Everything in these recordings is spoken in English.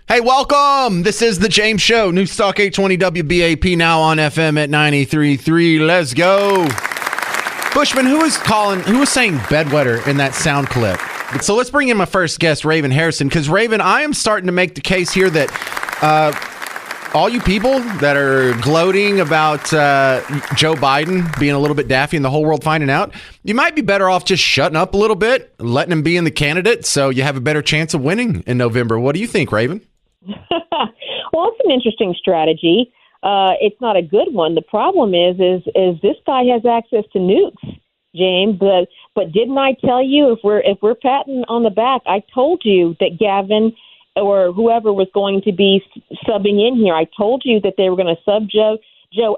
Hey, welcome. This is the James Show. News Talk 820 WBAP, now on FM at 93.3. Let's go. Bushman, who was saying bedwetter in that sound clip? So let's bring in my first guest, Raven Harrison, because Raven, I am starting to make the case here that all you people that are gloating about Joe Biden being a little bit daffy and the whole world finding out, you might be better off just shutting up a little bit, letting him be in the candidate so you have a better chance of winning in November. What do you think, Raven? Well, it's an interesting strategy. It's not a good one. The problem is this guy has access to nukes, James. But didn't I tell you, if we're patting on the back, I told you that Gavin or whoever was going to be subbing in here, I told you that they were going to sub Joe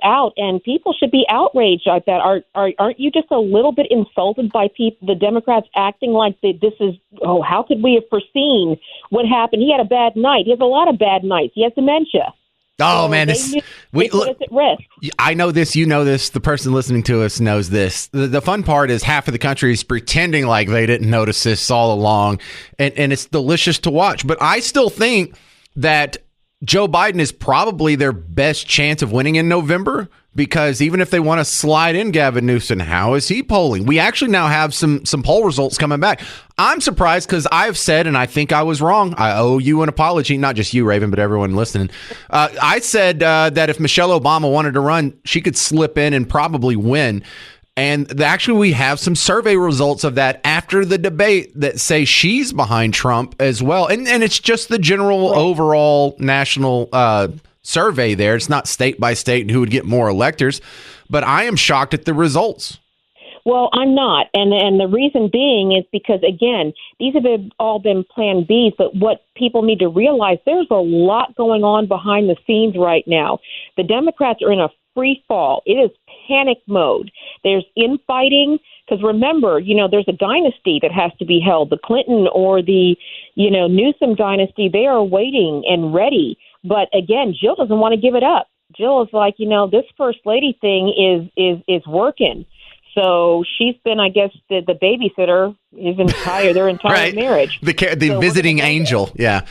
out, and people should be outraged like that. Aren't you just a little bit insulted by the Democrats acting like this is, how could we have foreseen what happened? He had a bad night. He has a lot of bad nights. He has dementia. Oh, so man, we put us at risk. I know this, you know this, the person listening to us knows this. The fun part is half of the country is pretending like they didn't notice this all along, and it's delicious to watch. But I still think that Joe Biden is probably their best chance of winning in November, because even if they want to slide in Gavin Newsom, how is he polling? We actually now have some poll results coming back. I'm surprised because I've said, and I think I was wrong. I owe you an apology, not just you, Raven, but everyone listening. I said that if Michelle Obama wanted to run, she could slip in and probably win. And actually, we have some survey results of that after the debate that say she's behind Trump as well. And it's just the general overall national survey there. It's not state by state and who would get more electors. But I am shocked at the results. Well, I'm not. And the reason being is because, again, these have all been Plan Bs. But what people need to realize, there's a lot going on behind the scenes right now. The Democrats are in a free fall. It is panic mode. There's infighting because remember, there's a dynasty that has to be held. The Clinton or the, Newsom dynasty, they are waiting and ready. But again, Jill doesn't want to give it up. Jill is like, this first lady thing is working. So she's been, I guess, the babysitter their entire right. marriage. The visiting angel. Yeah.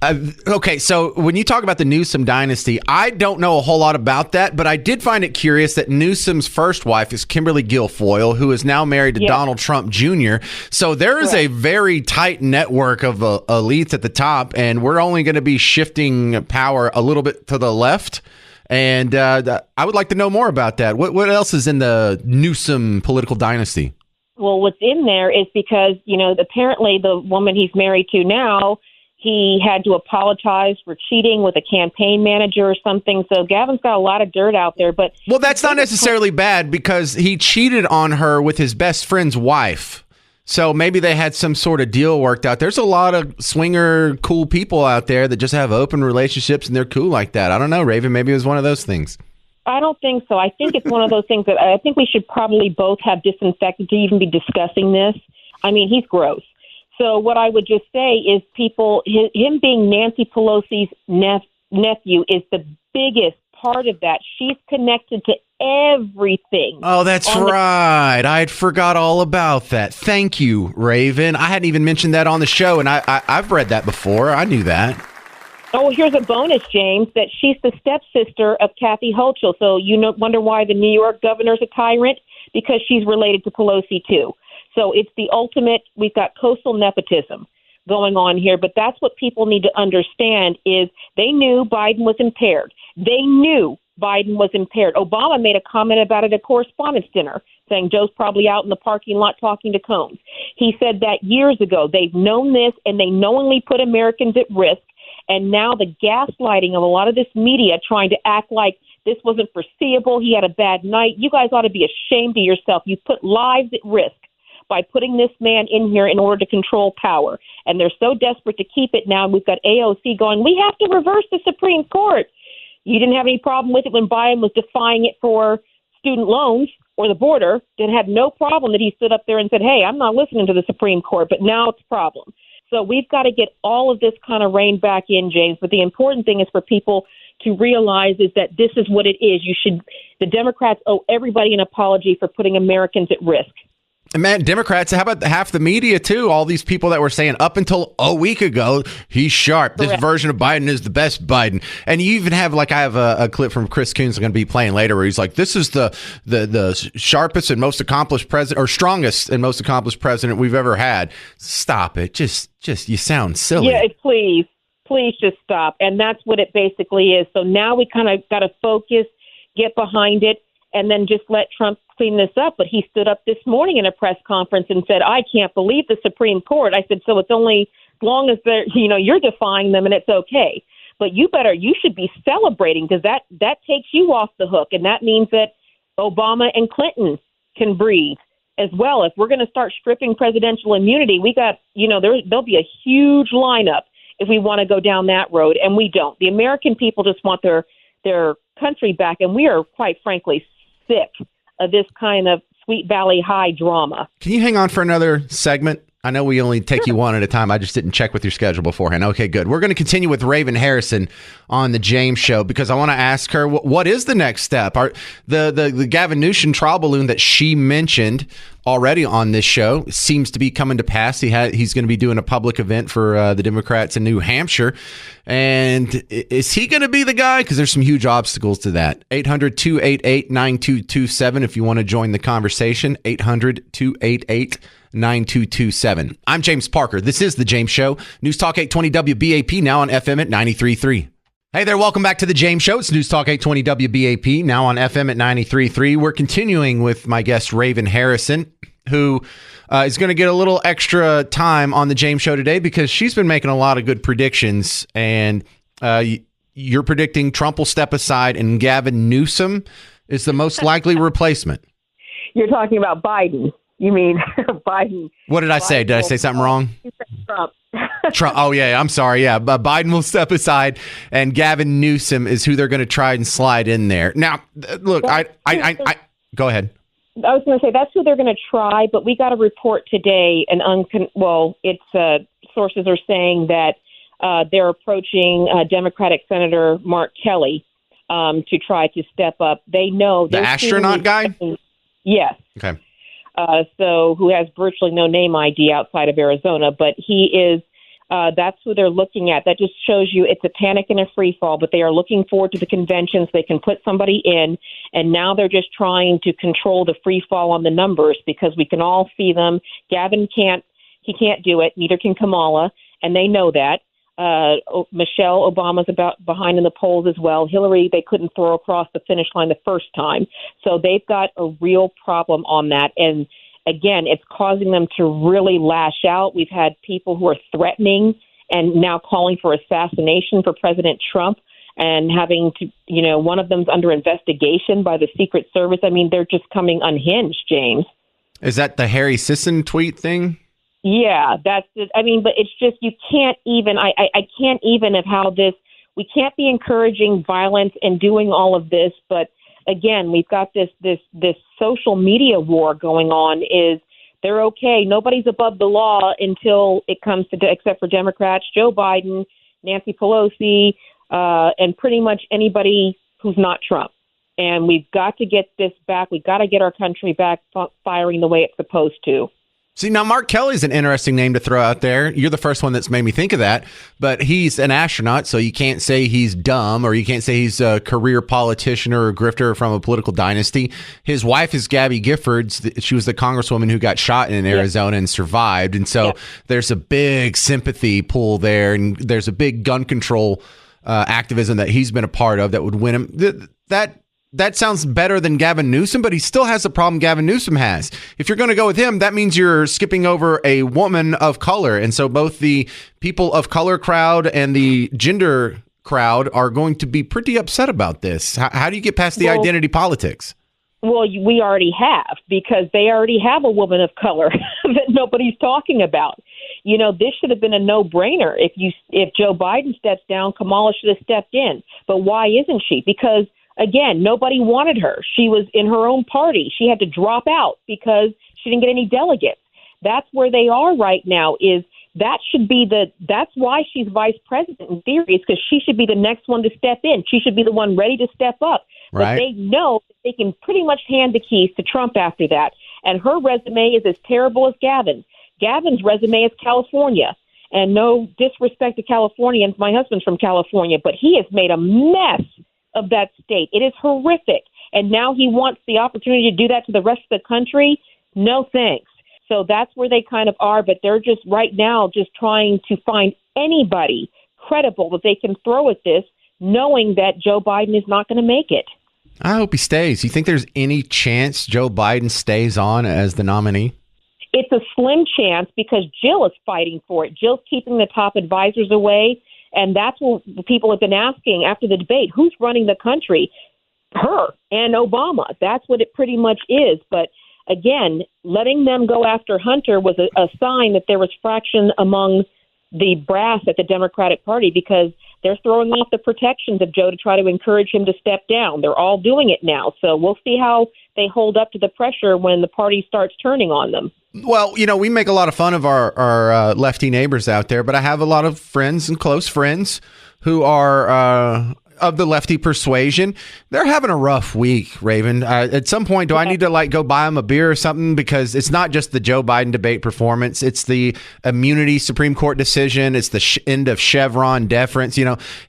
Okay. So when you talk about the Newsom dynasty, I don't know a whole lot about that, but I did find it curious that Newsom's first wife is Kimberly Guilfoyle, who is now married to Donald Trump Jr. So there is a very tight network of elites at the top, and we're only going to be shifting power a little bit to the left. And I would like to know more about that. What else is in the Newsom political dynasty? Well, what's in there is because, apparently the woman he's married to now, he had to apologize for cheating with a campaign manager or something. So Gavin's got a lot of dirt out there. But well, that's not necessarily bad because he cheated on her with his best friend's wife. So maybe they had some sort of deal worked out. There's a lot of swinger cool people out there that just have open relationships and they're cool like that. I don't know, Raven. Maybe it was one of those things. I don't think so. I think it's one of those things that I think we should probably both have disinfected to even be discussing this. I mean, he's gross. So what I would just say is him being Nancy Pelosi's nephew is the biggest part of that. She's connected to everything. Oh, that's right. I'd forgot all about that. Thank you, Raven. I hadn't even mentioned that on the show, and I've read that before. I knew that. Oh, here's a bonus, James, that she's the stepsister of Kathy Hochul. So wonder why the New York governor's a tyrant? Because she's related to Pelosi, too. So it's the ultimate, we've got coastal nepotism going on here. But that's what people need to understand is they knew Biden was impaired. They knew Biden was impaired. Obama made a comment about it at Correspondents' Dinner, saying Joe's probably out in the parking lot talking to Combs. He said that years ago. They've known this, and they knowingly put Americans at risk. And now the gaslighting of a lot of this media trying to act like this wasn't foreseeable, he had a bad night. You guys ought to be ashamed of yourself. You put lives at risk by putting this man in here in order to control power. And they're so desperate to keep it now. We've got AOC going, we have to reverse the Supreme Court. You didn't have any problem with it when Biden was defying it for student loans or the border. Then had no problem that he stood up there and said, hey, I'm not listening to the Supreme Court, but now it's a problem. So we've got to get all of this kind of reined back in, James. But the important thing is for people to realize is that this is what it is. The Democrats owe everybody an apology for putting Americans at risk. And man, Democrats, how about half the media too? All these people that were saying up until a week ago, he's sharp. This version of Biden is the best Biden. And you even have, like, I have a clip from Chris Coons I'm going to be playing later where he's like, this is the sharpest and most accomplished president, or strongest and most accomplished president we've ever had. Stop it. Just you sound silly. Yeah, please just stop. And that's what it basically is. So now we kind of got to focus, get behind it, and then just let Trump clean this up. But he stood up this morning in a press conference and said, I can't believe the Supreme Court. I said, so it's only as long as they're, you're defying them and it's okay. But you should be celebrating, because that takes you off the hook. And that means that Obama and Clinton can breathe as well. If we're going to start stripping presidential immunity, we got, there'll be a huge lineup if we want to go down that road. And we don't. The American people just want their country back. And we are, quite frankly, sick of this kind of Sweet Valley High drama. Can you hang on for another segment? I know we only take you one at a time. I just didn't check with your schedule beforehand. Okay, good. We're going to continue with Raven Harrison on the James Show, because I want to ask her, what is the next step? The Gavin Newsom trial balloon that she mentioned already on this show seems to be coming to pass. He's going to be doing a public event for the Democrats in New Hampshire. And is he going to be the guy? Because there's some huge obstacles to that. 800-288-9227 if you want to join the conversation. 800-288-9227. I'm James Parker. This is The James Show. News Talk 820 WBAP, now on FM at 93.3. Hey there, welcome back to The James Show. It's News Talk 820 WBAP, now on FM at 93.3. We're continuing with my guest, Raven Harrison, who is going to get a little extra time on The James Show today because she's been making a lot of good predictions. And you're predicting Trump will step aside and Gavin Newsom is the most likely replacement. You're talking about Biden. You mean Biden? What did I say? Did I say something wrong? Trump. Trump. Oh, yeah, I'm sorry. Yeah, but Biden will step aside, and Gavin Newsom is who they're going to try and slide in there. Now, look, I go ahead. I was going to say that's who they're going to try, but we got a report today, and sources are saying that they're approaching Democratic Senator Mark Kelly to try to step up. They know the astronaut guy. Yes. Okay. Who has virtually no name ID outside of Arizona, but he is, that's who they're looking at. That just shows you it's a panic and a free fall, but they are looking forward to the conventions. They can put somebody in, and now they're just trying to control the free fall on the numbers because we can all see them. Gavin can't do it. Neither can Kamala, and they know that. Michelle Obama's about behind in the polls as well. Hillary, they couldn't throw across the finish line the first time. So they've got a real problem on that. And again, it's causing them to really lash out. We've had people who are threatening and now calling for assassination for President Trump, and having to, one of them's under investigation by the Secret Service. I mean, they're just coming unhinged, James. Is that the Harry Sisson tweet thing? Yeah, that's it. I mean, but it's just, you can't even, I can't even of how this, we can't be encouraging violence and doing all of this. But again, we've got this social media war going on. Is they're okay. Nobody's above the law until it comes to, except for Democrats, Joe Biden, Nancy Pelosi, and pretty much anybody who's not Trump. And we've got to get this back. We've got to get our country back firing the way it's supposed to. See, now Mark Kelly's an interesting name to throw out there. You're the first one that's made me think of that, but he's an astronaut, so you can't say he's dumb, or you can't say he's a career politician or a grifter from a political dynasty. His wife is Gabby Giffords. She was the congresswoman who got shot in Arizona and survived, and so there's a big sympathy pool there, and there's a big gun control activism that he's been a part of that would win him. That sounds better than Gavin Newsom, but he still has the problem Gavin Newsom has. If you're going to go with him, that means you're skipping over a woman of color. And so both the people of color crowd and the gender crowd are going to be pretty upset about this. How do you get past the identity politics? Well, we already have, because they already have a woman of color that nobody's talking about. This should have been a no-brainer. If Joe Biden steps down, Kamala should have stepped in. But why isn't she? Because again, nobody wanted her. She was in her own party. She had to drop out because she didn't get any delegates. That's where they are right now. That's why she's vice president in theory, is because she should be the next one to step in. She should be the one ready to step up. Right. But they know that they can pretty much hand the keys to Trump after that. And her resume is as terrible as Gavin's. Gavin's resume is California. And no disrespect to Californians, my husband's from California, but he has made a mess of that state. It is horrific. And now he wants the opportunity to do that to the rest of the country. No thanks. So that's where they kind of are, but they're just right now just trying to find anybody credible that they can throw at this, knowing that Joe Biden is not going to make it. I hope he stays. You think there's any chance Joe Biden stays on as the nominee? It's a slim chance because Jill is fighting for it. Jill's keeping the top advisors away, and that's what people have been asking after the debate. Who's running the country? Her and Obama. That's what it pretty much is. But again, letting them go after Hunter was a sign that there was fraction among the brass at the Democratic Party because they're throwing off the protections of Joe to try to encourage him to step down. They're all doing it now. So we'll see how they hold up to the pressure when the party starts turning on them. Well, we make a lot of fun of our lefty neighbors out there, but I have a lot of friends and close friends who are of the lefty persuasion. They're having a rough week, Raven. At some point, do I need to go buy them a beer or something? Because it's not just the Joe Biden debate performance. It's the immunity Supreme Court decision. It's the end of Chevron deference.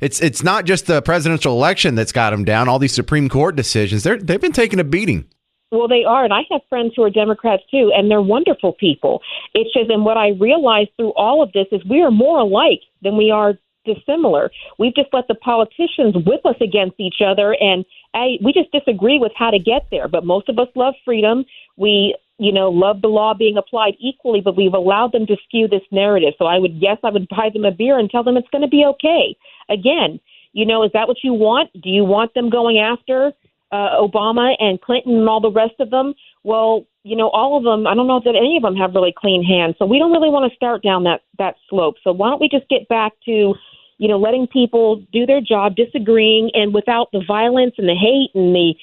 It's not just the presidential election that's got them down. All these Supreme Court decisions, they've been taking a beating. Well, they are, and I have friends who are Democrats too, and they're wonderful people. It's just, and what I realized through all of this is we are more alike than we are dissimilar. We've just let the politicians whip us against each other, and we just disagree with how to get there. But most of us love freedom. We, love the law being applied equally, but we've allowed them to skew this narrative. So I would buy them a beer and tell them it's going to be okay. Again, is that what you want? Do you want them going after Obama and Clinton and all the rest of them? Well, all of them, I don't know that any of them have really clean hands. So we don't really want to start down that slope. So why don't we just get back to, letting people do their job, disagreeing, and without the violence and the hate and the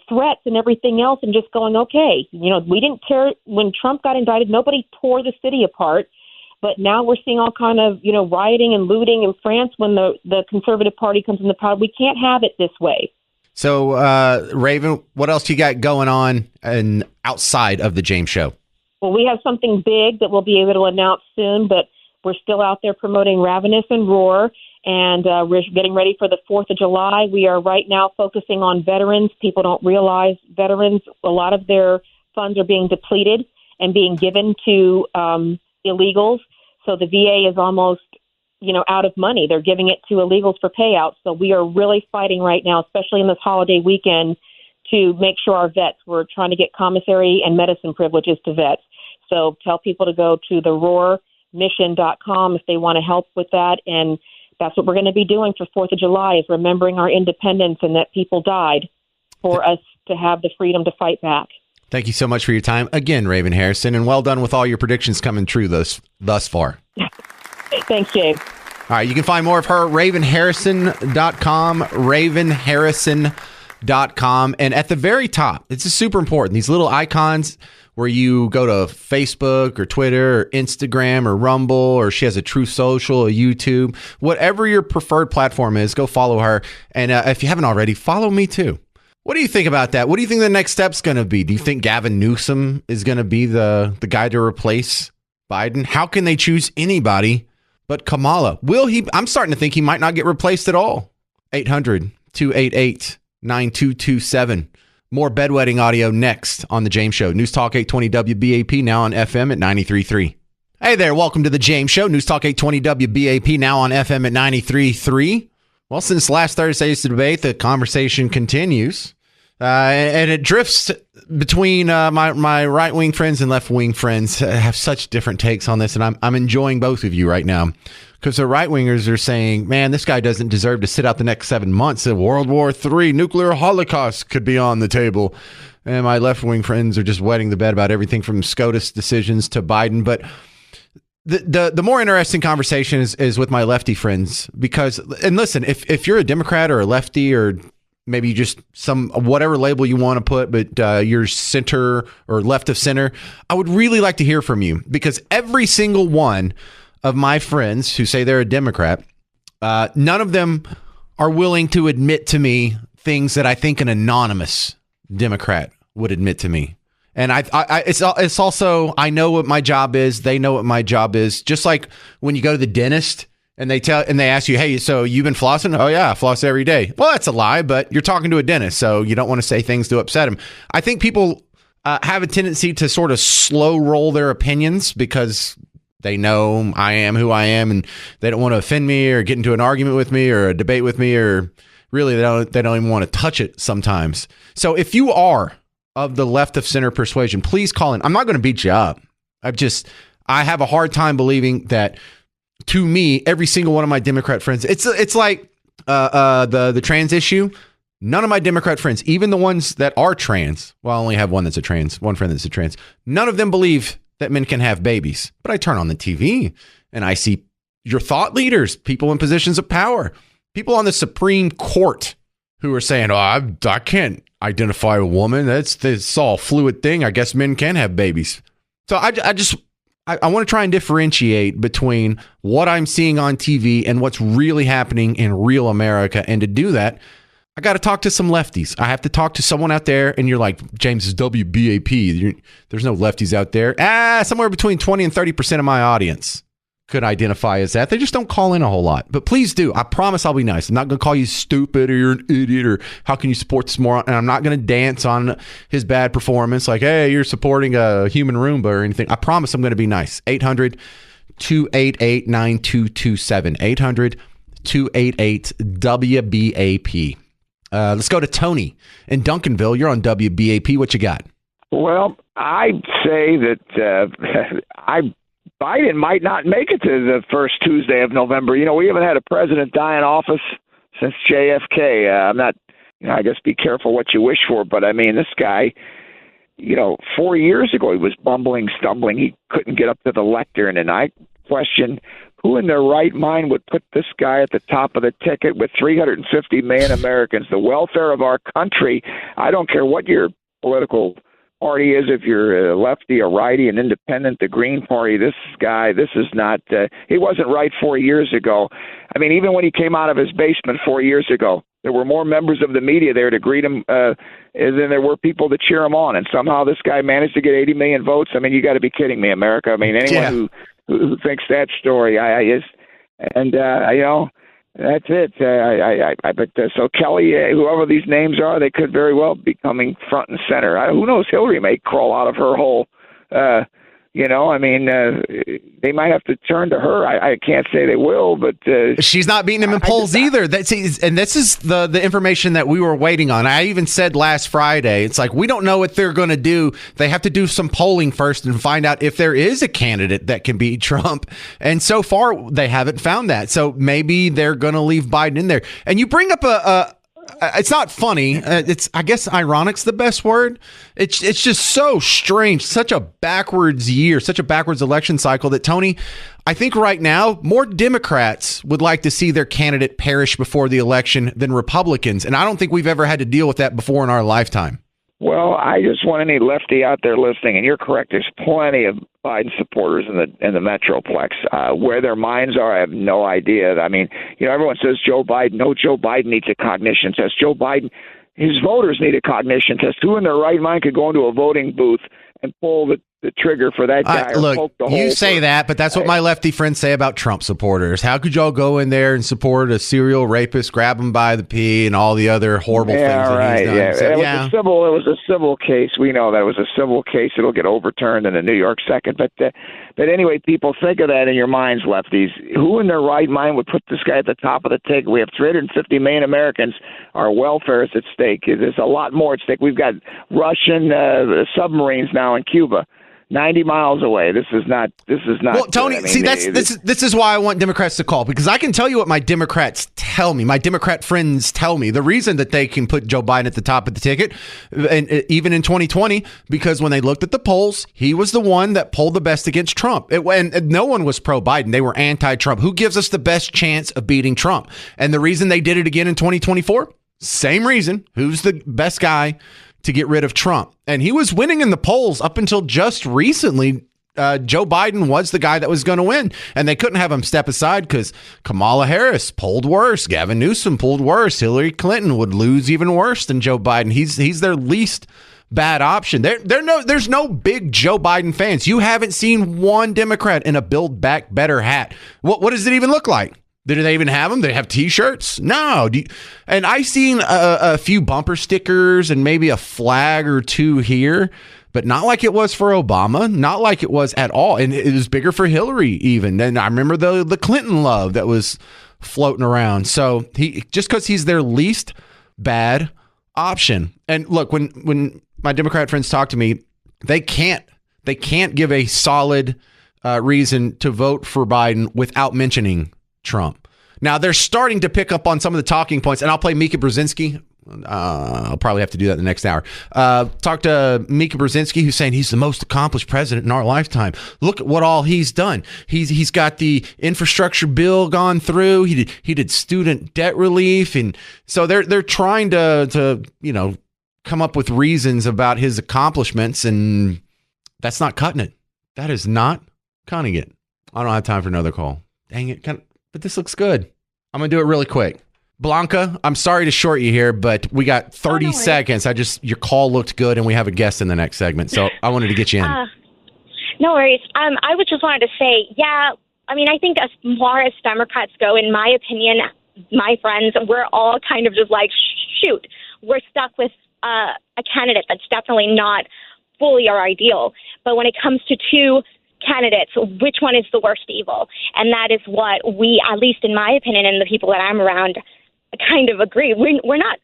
threats and everything else, and just going, okay, we didn't care when Trump got indicted. Nobody tore the city apart. But now we're seeing all kind of, rioting and looting in France when the Conservative Party comes into power. We can't have it this way. So, Raven, what else you got going on and outside of the James Show? Well, we have something big that we'll be able to announce soon, but we're still out there promoting Ravenous and Roar, and we're getting ready for the 4th of July. We are right now focusing on veterans. People don't realize veterans, a lot of their funds are being depleted and being given to illegals. So the VA is almost out of money. They're giving it to illegals for payouts. So we are really fighting right now, especially in this holiday weekend, to make sure our vets, we're trying to get commissary and medicine privileges to vets. So tell people to go to theroarmission.com if they want to help with that. And that's what we're going to be doing for 4th of July, is remembering our independence and that people died for us to have the freedom to fight back. Thank you so much for your time again, Raven Harrison, and well done with all your predictions coming true thus far. Thanks, James. All right, you can find more of her, ravenharrison.com, ravenharrison.com. And at the very top, this is super important, these little icons where you go to Facebook or Twitter or Instagram or Rumble, or she has a True Social, a YouTube, whatever your preferred platform is, go follow her. And if you haven't already, follow me too. What do you think about that? What do you think the next step's going to be? Do you think Gavin Newsom is going to be the guy to replace Biden? How can they choose anybody but Kamala? Will he? I'm starting to think he might not get replaced at all. 800-288-9227. More bedwetting audio next on The James Show. News Talk 820 WBAP, now on FM at 93.3. Hey there, welcome to The James Show. News Talk 820 WBAP, now on FM at 93.3. Well, since last Thursday's debate, the conversation continues. And it drifts between my right-wing friends and left-wing friends. Have such different takes on this, and I'm enjoying both of you right now. Because the right-wingers are saying, man, this guy doesn't deserve to sit out the next 7 months. A World War III, nuclear holocaust could be on the table. And my left-wing friends are just wetting the bed about everything from SCOTUS decisions to Biden. But the more interesting conversation is with my lefty friends. Because, and listen, if you're a Democrat or a lefty, or maybe just some whatever label you want to put, but you're center or left of center, I would really like to hear from you. Because every single one of my friends who say they're a Democrat, none of them are willing to admit to me things that I think an anonymous Democrat would admit to me. And it's also, I know what my job is. They know what my job is. Just like when you go to the dentist and they ask you, hey, so you've been flossing? Oh yeah, I floss every day. Well, that's a lie, but you're talking to a dentist, so you don't want to say things to upset him. I think people have a tendency to sort of slow roll their opinions because they know I am who I am, and they don't want to offend me or get into an argument with me or a debate with me, or really they don't even want to touch it sometimes. So if you are of the left of center persuasion, please call in. I'm not going to beat you up. I have a hard time believing that, to me, every single one of my Democrat friends, it's like the trans issue. None of my Democrat friends, even the ones that are trans, well, I only have one friend that's a trans. None of them believe that men can have babies. But I turn on the TV and I see your thought leaders, people in positions of power, people on the Supreme Court who are saying, oh, I can't identify a woman. That's all a fluid thing. I guess men can have babies. So I want to try and differentiate between what I'm seeing on TV and what's really happening in real America. And to do that, I got to talk to some lefties. I have to talk to someone out there, and you're like, James is WBAP. There's no lefties out there. Somewhere between 20 and 30% of my audience could identify as that. They just don't call in a whole lot. But please do. I promise I'll be nice. I'm not going to call you stupid or you're an idiot or how can you support this moron? And I'm not going to dance on his bad performance like, hey, you're supporting a human Roomba or anything. I promise I'm going to be nice. 800-288-9227. 800-288-WBAP. Let's go to Tony in Duncanville. You're on WBAP. What you got? Well, I'd say that Biden might not make it to the first Tuesday of November. You know, we haven't had a president die in office since JFK. I'm not, I guess be careful what you wish for, but I mean, this guy, 4 years ago, he was bumbling, stumbling. He couldn't get up to the lectern. And I question who in their right mind would put this guy at the top of the ticket with 350 million Americans, the welfare of our country. I don't care what your political party is, if you're a lefty, a righty, an independent, the Green Party. This guy, this is not, he wasn't right 4 years ago. I mean, even when he came out of his basement 4 years ago, there were more members of the media there to greet him than there were people to cheer him on. And somehow this guy managed to get 80 million votes. I mean, you got to be kidding me, America. I mean, anyone who thinks that story, that's it. So Kelly, whoever these names are, they could very well be coming front and center. Who knows? Hillary may crawl out of her hole. They might have to turn to her. I can't say they will, but she's not beating him in polls either. And this is the information that we were waiting on. I even said last Friday, it's like, we don't know what they're going to do. They have to do some polling first and find out if there is a candidate that can beat Trump. And so far, they haven't found that. So maybe they're going to leave Biden in there. And you bring up it's not funny. It's, I guess, ironic's the best word. It's just so strange. Such a backwards year, such a backwards election cycle that, Tony, I think right now more Democrats would like to see their candidate perish before the election than Republicans. And I don't think we've ever had to deal with that before in our lifetime. Well, I just want any lefty out there listening, and you're correct, there's plenty of Biden supporters in the Metroplex. Where their minds are, I have no idea. I mean, everyone says Joe Biden. No, Joe Biden needs a cognition test. Joe Biden, his voters need a cognition test. Who in their right mind could go into a voting booth and pull the trigger for that guy? Look, you say that, but that's what my lefty friends say about Trump supporters. How could y'all go in there and support a serial rapist, grab him by the pee, and all the other horrible things that he's done? It was a civil case. We know that it was a civil case. It'll get overturned in the New York second. But anyway, people, think of that in your minds, lefties. Who in their right mind would put this guy at the top of the ticket? We have 350 million Americans. Our welfare is at stake. There's a lot more at stake. We've got Russian submarines now in Cuba. 90 miles away. This is not. Well, Tony, this is why I want Democrats to call, because I can tell you what my Democrats tell me. My Democrat friends tell me the reason that they can put Joe Biden at the top of the ticket, and even in 2020, because when they looked at the polls, he was the one that polled the best against Trump. And no one was pro-Biden. They were anti-Trump. Who gives us the best chance of beating Trump? And the reason they did it again in 2024, same reason. Who's the best guy to get rid of Trump? And he was winning in the polls up until just recently. Joe Biden was the guy that was going to win, and they couldn't have him step aside because Kamala Harris polled worse. Gavin Newsom polled worse. Hillary Clinton would lose even worse than Joe Biden. He's their least bad option. There's no big Joe Biden fans. You haven't seen one Democrat in a Build Back Better hat. What does it even look like? Do they even have them? Do they have T-shirts? No. And I seen a few bumper stickers and maybe a flag or two here, but not like it was for Obama, not like it was at all. And it was bigger for Hillary even. And I remember the Clinton love that was floating around. So just because he's their least bad option. And look, when my Democrat friends talk to me, they can't give a solid reason to vote for Biden without mentioning Trump. Now they're starting to pick up on some of the talking points, and I'll play Mika Brzezinski. I'll probably have to do that in the next hour. Talk to Mika Brzezinski, who's saying he's the most accomplished president in our lifetime. Look at what all he's done. He's got the infrastructure bill gone through. He did student debt relief, and so they're trying to come up with reasons about his accomplishments, and that's not cutting it. That is not cutting it. I don't have time for another call. Dang it. But this looks good. I'm going to do it really quick. Blanca, I'm sorry to short you here, but we got 30 seconds. Your call looked good, and we have a guest in the next segment, so I wanted to get you in. No worries. I would just wanted to say, I think as far as Democrats go, in my opinion, my friends, we're all kind of just like, shoot, we're stuck with a candidate that's definitely not fully our ideal. But when it comes to two candidates, which one is the worst evil? And that is what we, at least in my opinion and the people that I'm around, kind of agree. We're not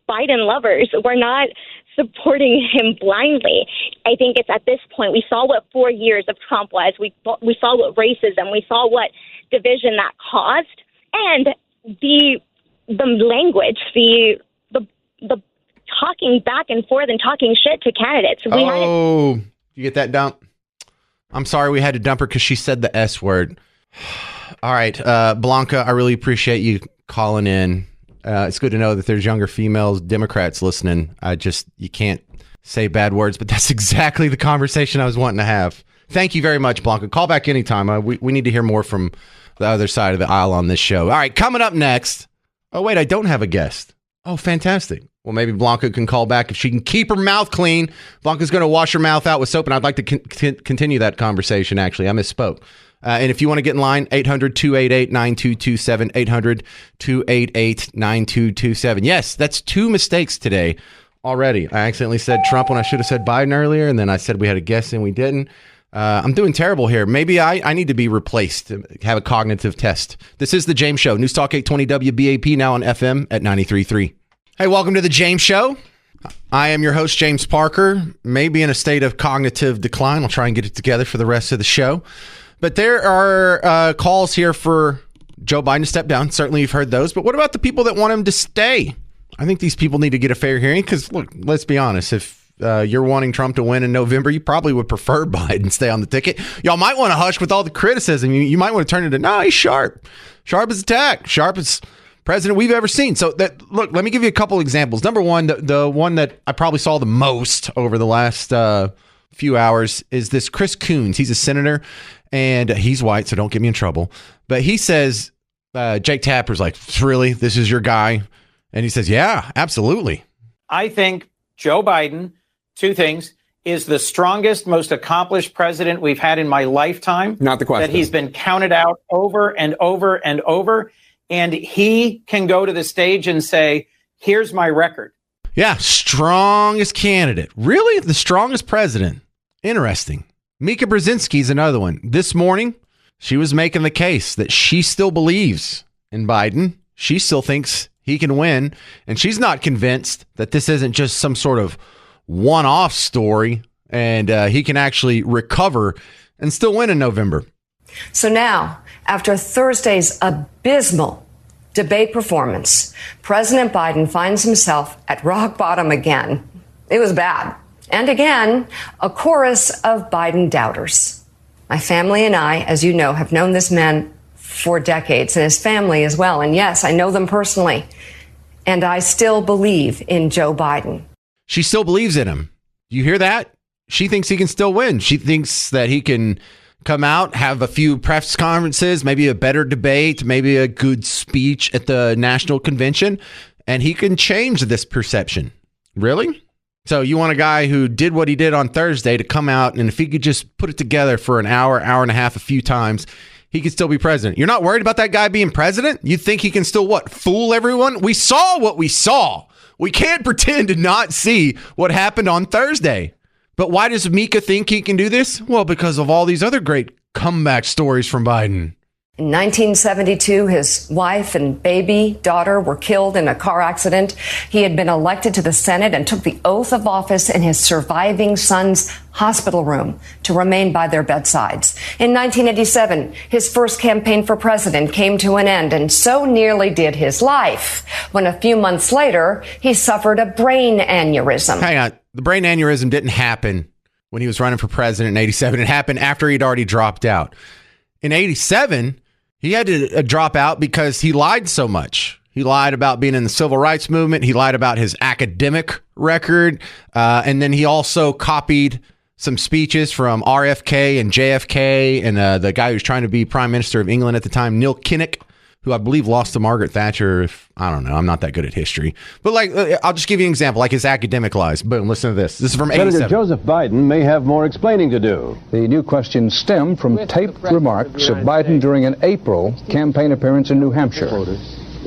Biden lovers. We're not supporting him blindly. I think it's at this point, we saw what 4 years of Trump was. We saw what racism, we saw what division that caused, and the language, the talking back and forth and talking shit to candidates. You get that dump? I'm sorry we had to dump her because she said the S word. All right, Blanca, I really appreciate you calling in. It's good to know that there's younger females Democrats listening. You can't say bad words, but that's exactly the conversation I was wanting to have. Thank you very much, Blanca. Call back anytime. We need to hear more from the other side of the aisle on this show. All right, coming up next. Oh, wait, I don't have a guest. Oh, fantastic. Well, maybe Blanca can call back if she can keep her mouth clean. Blanca's going to wash her mouth out with soap, and I'd like to continue that conversation, actually. I misspoke. And if you want to get in line, 800-288-9227, 800-288-9227. Yes, that's two mistakes today already. I accidentally said Trump when I should have said Biden earlier, and then I said we had a guest and we didn't. I'm doing terrible here. Maybe I need to be replaced, have a cognitive test. This is The James Show. News Talk 820 WBAP, now on FM at 93.3. Hey, welcome to The James Show. I am your host, James Parker. Maybe in a state of cognitive decline. I'll try and get it together for the rest of the show. But there are calls here for Joe Biden to step down. Certainly you've heard those. But what about the people that want him to stay? I think these people need to get a fair hearing because, look, let's be honest. If you're wanting Trump to win in November, you probably would prefer Biden stay on the ticket. Y'all might want to hush with all the criticism. You might want to turn it into, no, he's sharp. Sharp as a tack. Sharp as president we've ever seen. So look, let me give you a couple examples. Number one, the one that I probably saw the most over the last few hours is this Chris Coons. He's a senator and he's white, so don't get me in trouble. But he says, Jake Tapper's like, really? This is your guy? And he says, yeah, absolutely. I think Joe Biden, two things, is the strongest, most accomplished president we've had in my lifetime. Not the question. That he's been counted out over and over and over. And he can go to the stage and say, here's my record. Yeah, strongest candidate. Really? The strongest president. Interesting. Mika Brzezinski is another one. This morning, she was making the case that she still believes in Biden. She still thinks he can win. And she's not convinced that this isn't just some sort of one-off story and he can actually recover and still win in November. So now, after Thursday's abysmal debate performance, President Biden finds himself at rock bottom again. It was bad. And again, a chorus of Biden doubters. My family and I, as you know, have known this man for decades, and his family as well. And yes, I know them personally. And I still believe in Joe Biden. She still believes in him. You hear that? She thinks he can still win. She thinks that he can come out, have a few press conferences, maybe a better debate, maybe a good speech at the national convention, and he can change this perception. Really? So you want a guy who did what he did on Thursday to come out, and if he could just put it together for an hour, hour and a half, a few times, he could still be president. You're not worried about that guy being president? You think he can still, fool everyone? We saw what we saw. We can't pretend to not see what happened on Thursday. But why does Mika think he can do this? Well, because of all these other great comeback stories from Biden. In 1972, his wife and baby daughter were killed in a car accident. He had been elected to the Senate and took the oath of office in his surviving son's hospital room to remain by their bedsides. In 1987, his first campaign for president came to an end, and so nearly did his life, when a few months later, he suffered a brain aneurysm. Hang on. The brain aneurysm didn't happen when he was running for president in 87. It happened after he'd already dropped out. In 87, he had to drop out because he lied so much. He lied about being in the civil rights movement. He lied about his academic record. And then he also copied some speeches from RFK and JFK and the guy who was trying to be prime minister of England at the time, Neil Kinnock, who I believe lost to Margaret Thatcher. I don't know. I'm not that good at history. But I'll just give you an example, like his academic lies. Boom, listen to this. This is from 87. Senator Joseph Biden may have more explaining to do. The new questions stem from taped remarks of Biden during an April campaign appearance in New Hampshire.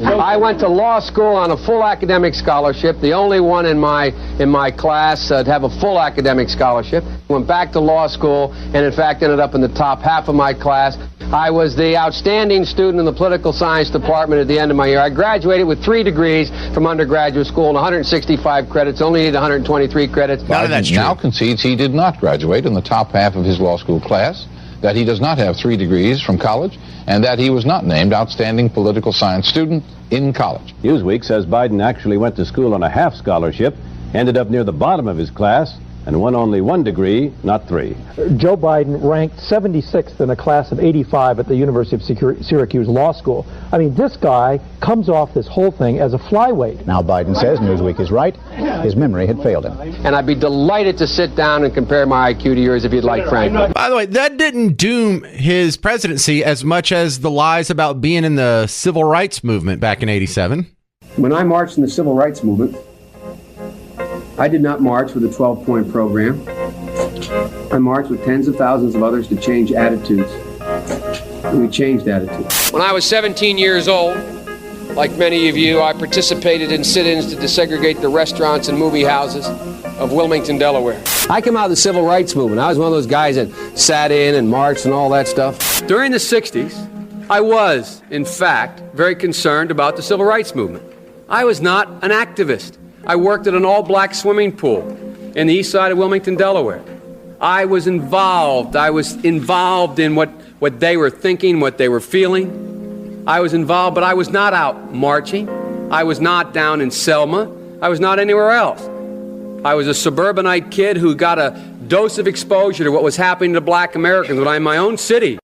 I went to law school on a full academic scholarship, the only one in my class to have a full academic scholarship. Went back to law school and in fact ended up in the top half of my class. I was the outstanding student in the political science department at the end of my year. I graduated with 3 degrees from undergraduate school and 165 credits, only needed 123 credits. None of that's true. Now concedes he did not graduate in the top half of his law school class, that he does not have 3 degrees from college, and that he was not named outstanding political science student in college. Newsweek says Biden actually went to school on a half scholarship, ended up near the bottom of his class, and won only 1 degree, not 3. Joe Biden ranked 76th in a class of 85 at the University of Syracuse Law School. I mean, this guy comes off this whole thing as a flyweight. Now Biden says Newsweek is right. His memory had failed him. And I'd be delighted to sit down and compare my IQ to yours if you'd like, Frank. By the way, that didn't doom his presidency as much as the lies about being in the civil rights movement back in 87. When I marched in the civil rights movement, I did not march with a 12-point program. I marched with tens of thousands of others to change attitudes. And we changed attitudes. When I was 17 years old, like many of you, I participated in sit-ins to desegregate the restaurants and movie houses of Wilmington, Delaware. I came out of the civil rights movement. I was one of those guys that sat in and marched and all that stuff. During the 60s, I was, in fact, very concerned about the civil rights movement. I was not an activist. I worked at an all-black swimming pool in the east side of Wilmington, Delaware. I was involved in what they were thinking, what they were feeling. I was involved, but I was not out marching. I was not down in Selma. I was not anywhere else. I was a suburbanite kid who got a dose of exposure to what was happening to black Americans when I'm in my own city.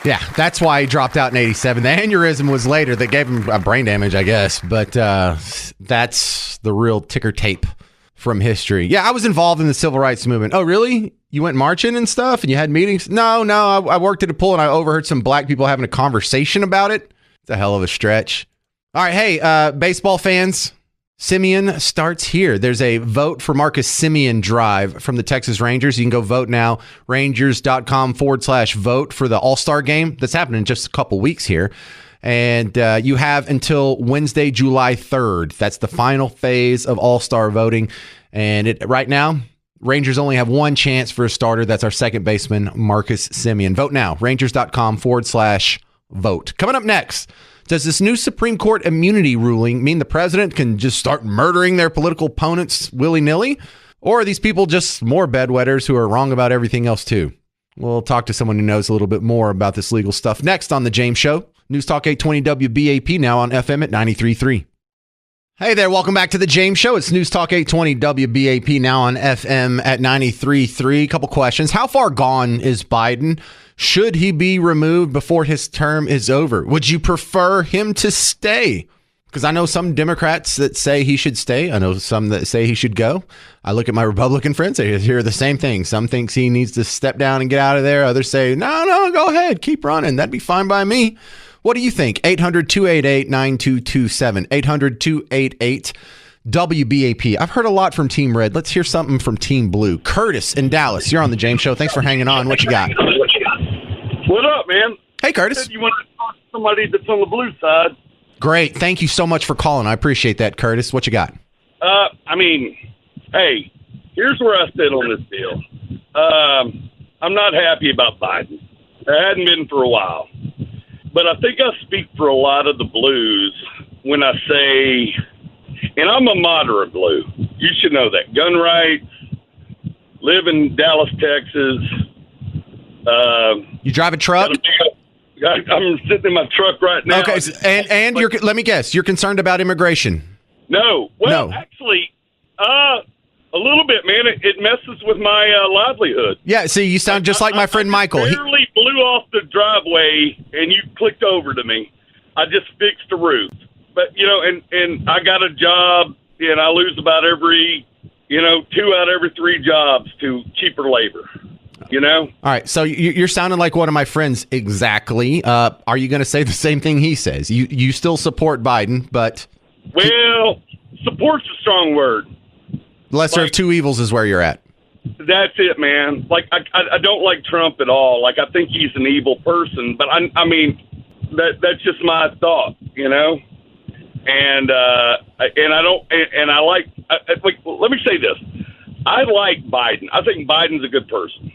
Yeah, that's why he dropped out in 87. The aneurysm was later that gave him brain damage, I guess. But that's the real ticker tape from history. Yeah, I was involved in the civil rights movement. Oh, really? You went marching and stuff and you had meetings? No, I worked at a pool and I overheard some black people having a conversation about it. It's a hell of a stretch. All right, hey, baseball fans. Semien starts here. There's a vote for Marcus Semien drive from the Texas Rangers. You can go vote now. Rangers.com/vote for the All-Star game. That's happening in just a couple weeks here. And you have until Wednesday, July 3rd. That's the final phase of All-Star voting. And right now, Rangers only have one chance for a starter. That's our second baseman, Marcus Semien. Vote now. Rangers.com/vote. Coming up next. Does this new Supreme Court immunity ruling mean the president can just start murdering their political opponents willy-nilly? Or are these people just more bedwetters who are wrong about everything else too? We'll talk to someone who knows a little bit more about this legal stuff next on The James Show. News Talk 820 WBAP, now on FM at 93.3. Hey there, welcome back to The James Show. It's News Talk 820 WBAP, now on FM at 93.3. Couple questions. How far gone is Biden? Should he be removed before his term is over? Would you prefer him to stay? Because I know some Democrats that say he should stay. I know some that say he should go. I look at my Republican friends. They hear the same thing. Some thinks he needs to step down and get out of there. Others say, no, go ahead. Keep running. That'd be fine by me. What do you think? 800-288-9227. WBAP. I've heard a lot from Team Red. Let's hear something from Team Blue. Curtis in Dallas, you're on the James Show. Thanks for hanging on. What you got? What up, man? Hey, Curtis. You want to talk to somebody that's on the blue side? Great. Thank you so much for calling. I appreciate that, Curtis. What you got? Hey, here's where I sit on this deal. I'm not happy about Biden. I hadn't been for a while. But I think I speak for a lot of the blues when I say, and I'm a moderate blue. You should know that. Gun rights, live in Dallas, Texas. You drive a truck? I'm sitting in my truck right now. Okay, and you're, let me guess, you're concerned about immigration. No. Well, actually, a little bit, man. It messes with my livelihood. Yeah, see, you sound just like my friend Michael. I barely blew off the driveway, and you clicked over to me. I just fixed the roof. But, and I got a job, and I lose about every, 2 out of every 3 jobs to cheaper labor. All right, so you're sounding like one of my friends exactly. Are you going to say the same thing he says? You still support Biden, but... Well, support's a strong word. Lesser of two evils is where you're at. That's it, man. I don't like Trump at all. I think he's an evil person, but I mean, that's just my thought, And I don't, and I like, let me say this. I like Biden. I think Biden's a good person.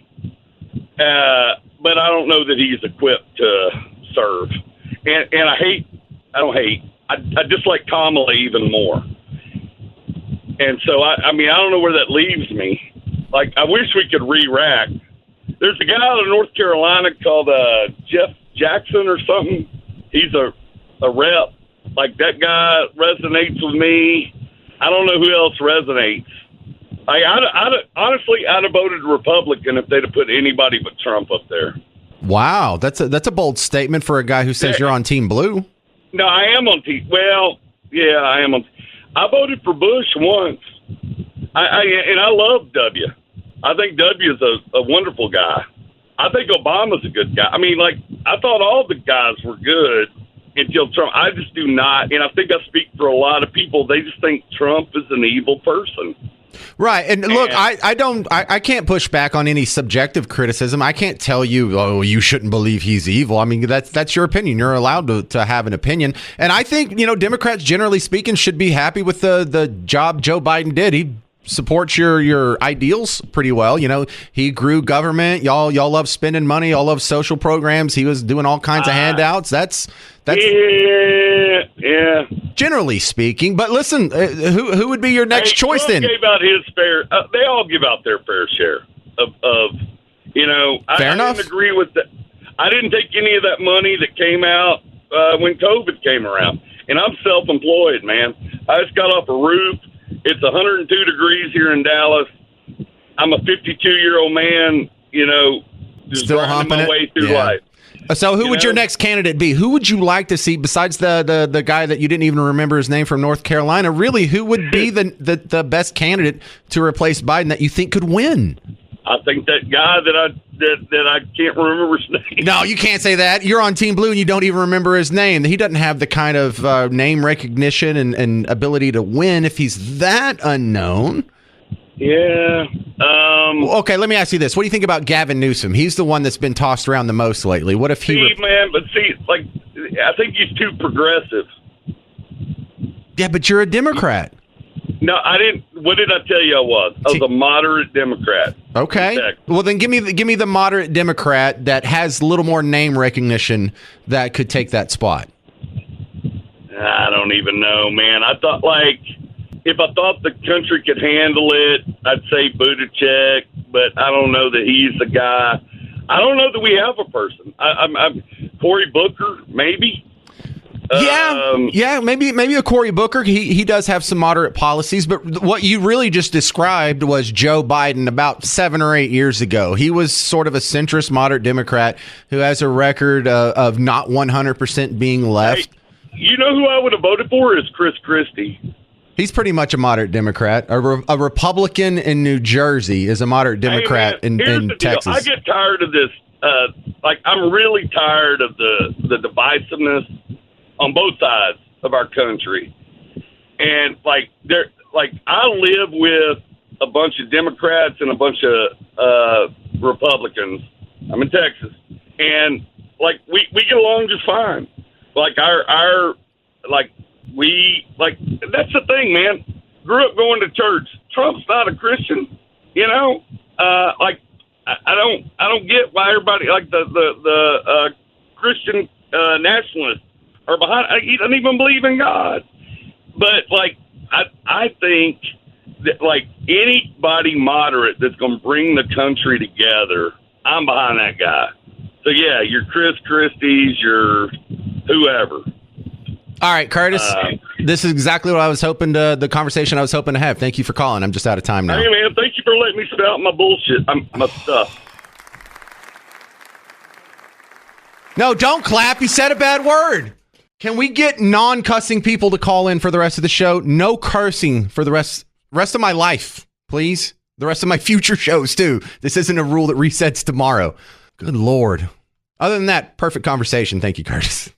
But I don't know that he's equipped to serve. And I dislike Kamala even more. And so, I don't know where that leaves me. I wish we could re-rack. There's a guy out of North Carolina called Jeff Jackson or something. He's a rep. That guy resonates with me. I don't know who else resonates. Honestly, I'd have voted Republican if they'd have put anybody but Trump up there. Wow, that's a bold statement for a guy who says you're on Team Blue. No, I am on Team. Well, yeah, I am on. I voted for Bush once. I love W. I think W is a wonderful guy. I think Obama's a good guy. I mean, I thought all the guys were good until Trump. I just do not, and I think I speak for a lot of people. They just think Trump is an evil person. Right. And look, I can't push back on any subjective criticism. I can't tell you, oh, you shouldn't believe he's evil. I mean, that's your opinion. You're allowed to have an opinion. And I think, Democrats, generally speaking, should be happy with the job Joe Biden did. He supports your ideals pretty well. He grew government. Y'all love spending money. Y'all love social programs. He was doing all kinds of handouts. That's yeah. Generally speaking, but listen, who would be your next choice Trump then? Gave out his fair. They all give out their fair share of Fair enough. I didn't agree with that. I didn't take any of that money that came out when COVID came around, and I'm self-employed, man. I just got off a roof. It's 102 degrees here in Dallas. I'm a 52-year-old man, just still grinding humping my way through life. So who would your next candidate be? Who would you like to see besides the guy that you didn't even remember his name from North Carolina? Really, who would be the best candidate to replace Biden that you think could win? I think that guy that I can't remember his name. No, you can't say that. You're on Team Blue and you don't even remember his name. He doesn't have the kind of name recognition and ability to win if he's that unknown. Yeah. Okay, let me ask you this. What do you think about Gavin Newsom? He's the one that's been tossed around the most lately. What if he... I think he's too progressive. Yeah, but you're a Democrat. No, I didn't. What did I tell you I was? I was a moderate Democrat. Okay. Well, then give me the moderate Democrat that has a little more name recognition that could take that spot. I don't even know, man. I thought, if I thought the country could handle it, I'd say Buttigieg, but I don't know that he's the guy. I don't know that we have a person. I'm Cory Booker, maybe. Yeah, maybe a Cory Booker. He does have some moderate policies, but what you really just described was Joe Biden about 7 or 8 years ago. He was sort of a centrist moderate Democrat who has a record of not 100% being left. Hey, you know who I would have voted for is Chris Christie. He's pretty much a moderate Democrat. A Republican in New Jersey is a moderate Democrat in Texas. I get tired of this. I'm really tired of the divisiveness on both sides of our country. And like I live with a bunch of Democrats and a bunch of Republicans. I'm in Texas, and like we get along just fine. Like our that's the thing, man. Grew up going to church. Trump's not a Christian, you know. I don't get why everybody like the Christian nationalists are behind. He doesn't even believe in God. But like I think that like anybody moderate that's going to bring the country together, I'm behind that guy. So yeah, your Chris Christie's, your whoever. All right, Curtis, this is exactly what I was hoping to, the conversation I was hoping to have. Thank you for calling. I'm just out of time now. Hey, man, thank you for letting me spit out my bullshit. My stuff. No, don't clap. You said a bad word. Can we get non-cussing people to call in for the rest of the show? No cursing for the rest of my life, please. The rest of my future shows, too. This isn't a rule that resets tomorrow. Good Lord. Other than that, perfect conversation. Thank you, Curtis.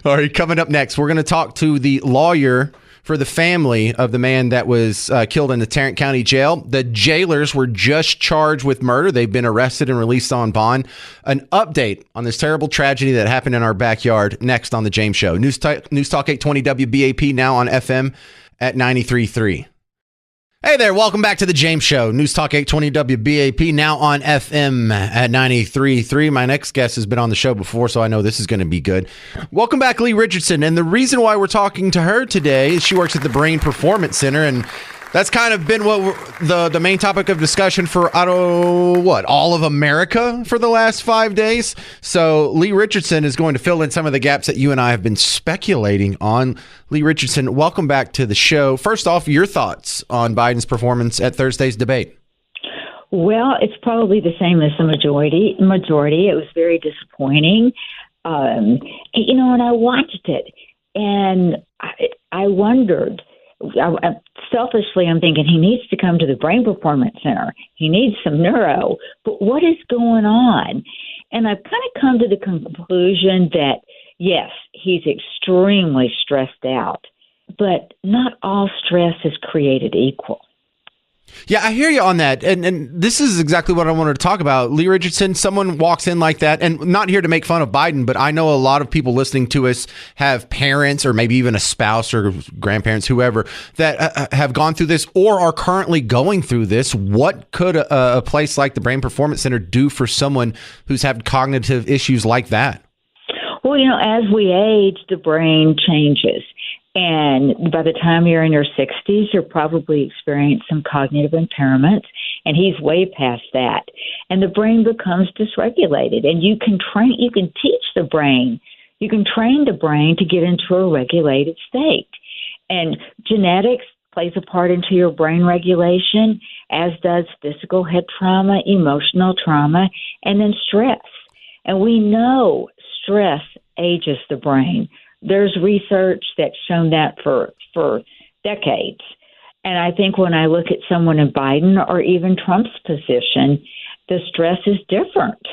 All right, coming up next, we're going to talk to the lawyer for the family of the man that was killed in the Tarrant County Jail. The jailers were just charged with murder. They've been arrested and released on bond. An update on this terrible tragedy that happened in our backyard next on The James Show. News Talk 820 WBAP, now on FM at 93.3. Hey there, welcome back to The James Show. News Talk 820 WBAP, now on FM at 93.3. My next guest has been on the show before, so I know this is going to be good. Welcome back, Lee Richardson. And the reason why we're talking to her today is she works at the Brain Performance Center, and that's kind of been what the main topic of discussion for, all of America for the last 5 days. So Lee Richardson is going to fill in some of the gaps that you and I have been speculating on. Lee Richardson, welcome back to the show. First off, your thoughts on Biden's performance at Thursday's debate. Well, it's probably the same as the majority. It was very disappointing. And I watched it, and I wondered, selfishly, I'm thinking he needs to come to the Brain Performance Center. He needs some neuro. But what is going on? And I've kind of come to the conclusion that, yes, he's extremely stressed out, but not all stress is created equal. Yeah, I hear you on that. And this is exactly what I wanted to talk about. Lee Richardson, someone walks in like that, and not here to make fun of Biden, but I know a lot of people listening to us have parents or maybe even a spouse or grandparents, whoever, that have gone through this or are currently going through this. What could a place like the Brain Performance Center do for someone who's had cognitive issues like that? Well, as we age, the brain changes. And by the time you're in your 60s, you're probably experiencing some cognitive impairments, and he's way past that. And the brain becomes dysregulated, and you can teach the brain. You can train the brain to get into a regulated state. And genetics plays a part into your brain regulation, as does physical head trauma, emotional trauma, and then stress. And we know stress ages the brain. There's research that's shown that for decades. And I think when I look at someone in Biden or even Trump's position, the stress is different.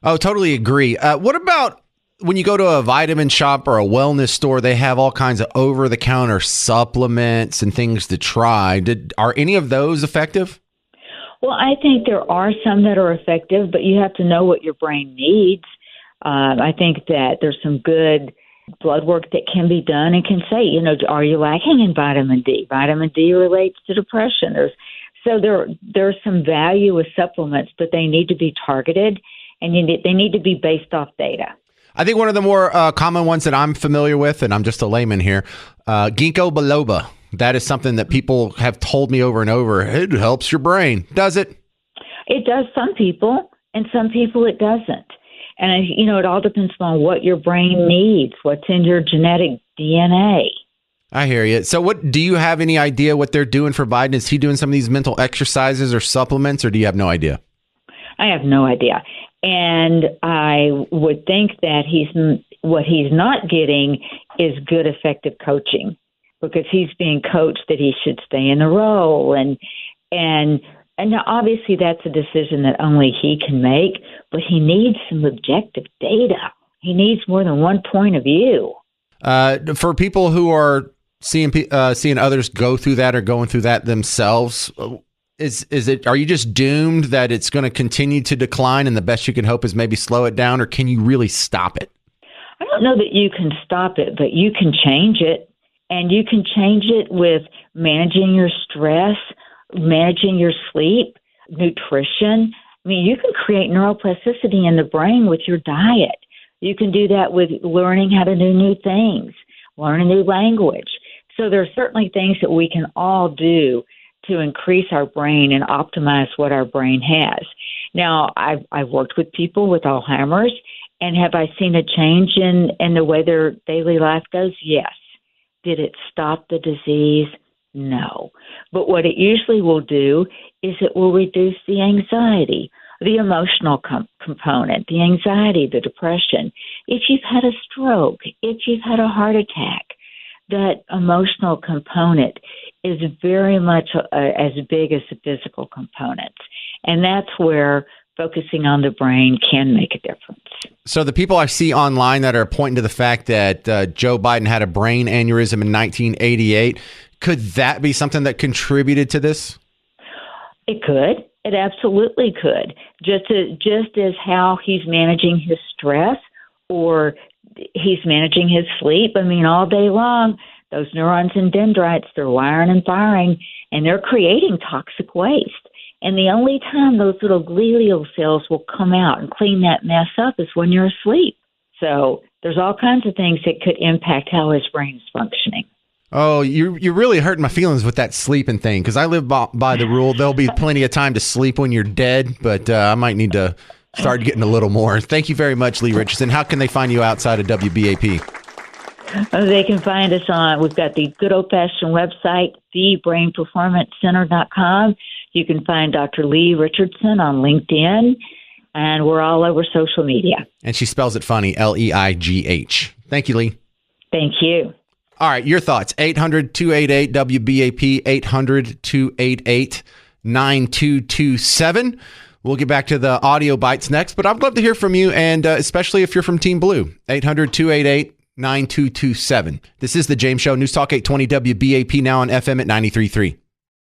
Oh, totally agree. What about when you go to a vitamin shop or a wellness store, they have all kinds of over-the-counter supplements and things to try. Are any of those effective? Well, I think there are some that are effective, but you have to know what your brain needs. I think that there's some good blood work that can be done and can say, are you lacking in vitamin D? Vitamin D relates to depression. There's some value with supplements, but they need to be targeted, and they need to be based off data. I think one of the more common ones that I'm familiar with, and I'm just a layman here, ginkgo biloba. That is something that people have told me over and over. It helps your brain. Does it? It does some people, and some people it doesn't. And, it all depends on what your brain needs, what's in your genetic DNA. I hear you. So do you have any idea what they're doing for Biden? Is he doing some of these mental exercises or supplements, or do you have no idea? I have no idea. And I would think that what he's not getting is good, effective coaching, because he's being coached that he should stay in the role. And now, obviously, that's a decision that only he can make, but he needs some objective data. He needs more than one point of view. For people who are seeing others go through that or going through that themselves. Are you just doomed that it's going to continue to decline and the best you can hope is maybe slow it down, or can you really stop it? I don't know that you can stop it, but you can change it. And you can change it with managing your stress, managing your sleep, nutrition. I mean, you can create neuroplasticity in the brain with your diet. You can do that with learning how to do new things, learn a new language. So there are certainly things that we can all do to increase our brain and optimize what our brain has. Now, I've worked with people with Alzheimer's, and have I seen a change in the way their daily life goes? Yes. Did it stop the disease? No. But what it usually will do is it will reduce the anxiety, the emotional component, the anxiety, the depression. If you've had a stroke, if you've had a heart attack, that emotional component is very much as big as the physical components. And that's where focusing on the brain can make a difference. So the people I see online that are pointing to the fact that Joe Biden had a brain aneurysm in 1988, could that be something that contributed to this? It could. It absolutely could. Just as how he's managing his stress or he's managing his sleep. I mean, all day long, those neurons and dendrites, they're wiring and firing, and they're creating toxic waste. And the only time those little glial cells will come out and clean that mess up is when you're asleep. So there's all kinds of things that could impact how his brain is functioning. Oh, you're really hurting my feelings with that sleeping thing, because I live by the rule there'll be plenty of time to sleep when you're dead, but I might need to start getting a little more. Thank you very much, Lee Richardson. How can they find you outside of WBAP? They can find us we've got the good old-fashioned website, thebrainperformancecenter.com. You can find Dr. Lee Richardson on LinkedIn, and we're all over social media. And she spells it funny, Leigh. Thank you, Lee. Thank you. All right, your thoughts, 800-288-WBAP, 800-288-9227. We'll get back to the audio bites next, but I'd love to hear from you, and especially if you're from Team Blue, 800-288-9227. This is The James Show, News Talk 820 WBAP, now on FM at 93.3.